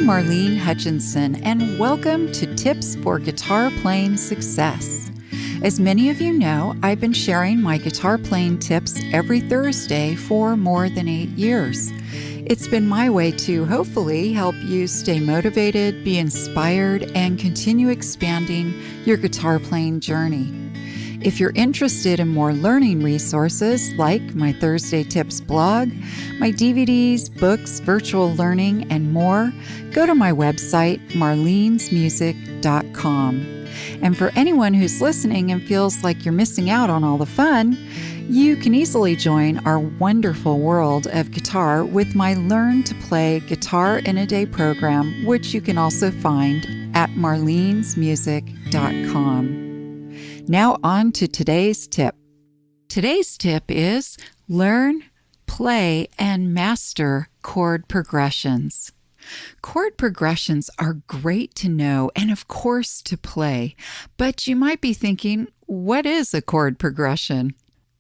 Marlene Hutchinson, and welcome to Tips for Guitar Playing Success. As many of you know, I've been sharing my guitar playing tips every Thursday for more than 8 years. It's been my way to hopefully help you stay motivated, be inspired, and continue expanding your guitar playing journey. If you're interested in more learning resources like my Thursday Tips blog, my DVDs, books, virtual learning, and more, go to my website, marlenesmusic.com. And for anyone who's listening and feels like you're missing out on all the fun, you can easily join our wonderful world of guitar with my Learn to Play Guitar in a Day program, which you can also find at marlenesmusic.com. Now on to today's tip. Today's tip is learn, play, and master chord progressions. Chord progressions are great to know and, of course, to play, but you might be thinking, what is a chord progression?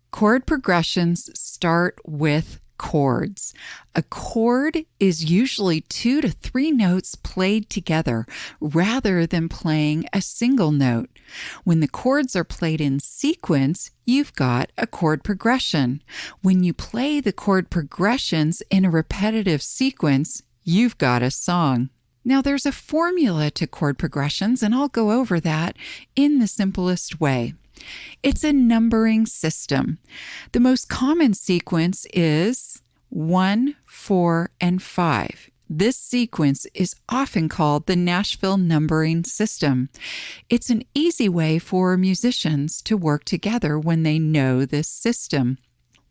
Chord progressions start with chords. A chord is usually 2 to 3 notes played together rather than playing a single note. When the chords are played in sequence, you've got a chord progression. When you play the chord progressions in a repetitive sequence, you've got a song. Now, there's a formula to chord progressions, and I'll go over that in the simplest way. It's a numbering system. The most common sequence is 1, 4, and 5. This sequence is often called the Nashville numbering system. It's an easy way for musicians to work together when they know this system.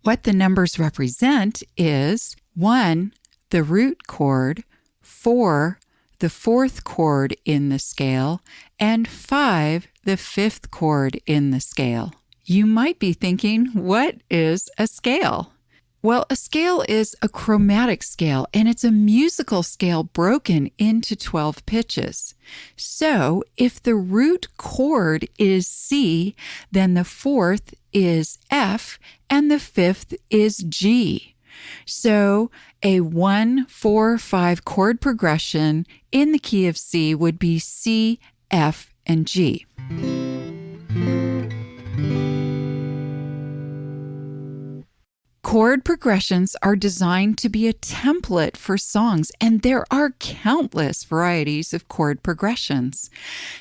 What the numbers represent is 1, the root chord, 4, the 4th chord in the scale, and 5, the 5th chord in the scale. You might be thinking, what is a scale? Well, a scale is a chromatic scale, and it's a musical scale broken into 12 pitches. So, if the root chord is C, then the 4th is F, and the 5th is G. So, a 1, 4, 5 chord progression in the key of C would be C, F, and G. Chord progressions are designed to be a template for songs, and there are countless varieties of chord progressions.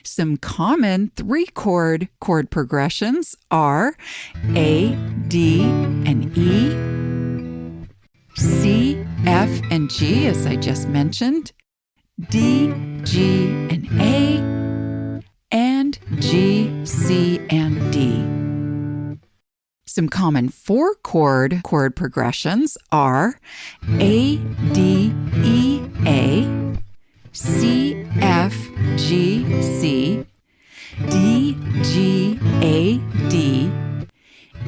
Some common 3-chord chord progressions are A, D, and E, C, F, and G, as I just mentioned, D, G, and A, and G, C, and D. Some common 4-chord chord progressions are A, D, E, A, C, F, G, C, D, G, A, D,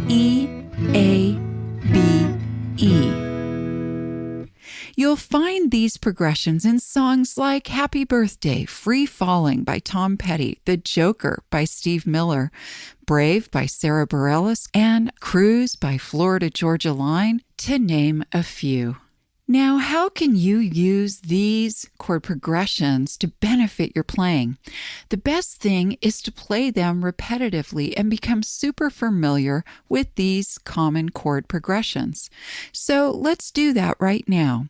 E, A, B, E. You'll find these progressions in songs like Happy Birthday, Free Falling by Tom Petty, The Joker by Steve Miller, Brave by Sarah Bareilles, and Cruise by Florida Georgia Line, to name a few. Now, how can you use these chord progressions to benefit your playing? The best thing is to play them repetitively and become super familiar with these common chord progressions. So let's do that right now.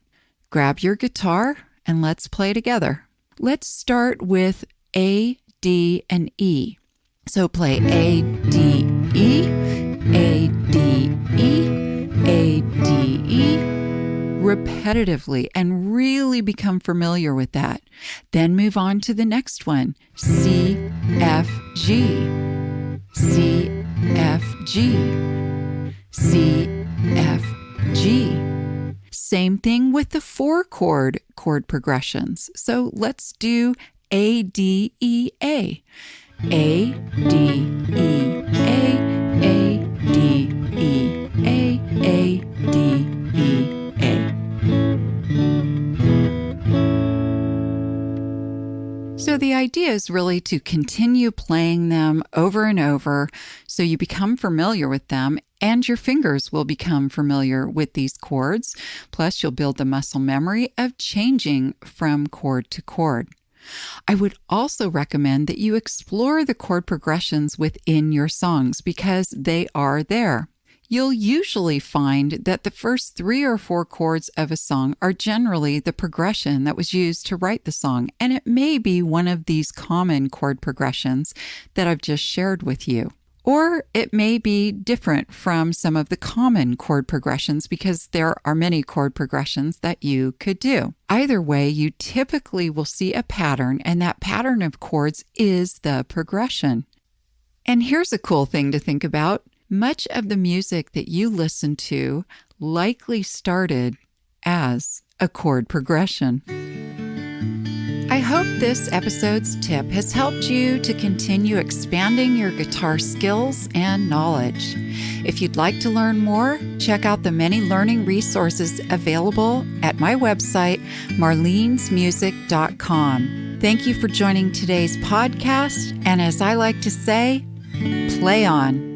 Grab your guitar and let's play together. Let's start with A, D, and E. So play A, D, E, A, D, E, A, D, E, repetitively, and really become familiar with that. Then move on to the next one, C, F, G, C, F, G, C, F, G. Same thing with the 4-chord chord progressions. So let's do A, D, E, A. A, D, E, A, D, E, A, D, E, A. So the idea is really to continue playing them over and over so you become familiar with them and your fingers will become familiar with these chords. Plus, you'll build the muscle memory of changing from chord to chord. I would also recommend that you explore the chord progressions within your songs because they are there. You'll usually find that the first 3 or 4 chords of a song are generally the progression that was used to write the song, and it may be one of these common chord progressions that I've just shared with you. Or it may be different from some of the common chord progressions because there are many chord progressions that you could do. Either way, you typically will see a pattern, and that pattern of chords is the progression. And here's a cool thing to think about. Much of the music that you listen to likely started as a chord progression. I hope this episode's tip has helped you to continue expanding your guitar skills and knowledge. If you'd like to learn more, check out the many learning resources available at my website, marlenesmusic.com. Thank you for joining today's podcast, and as I like to say, play on.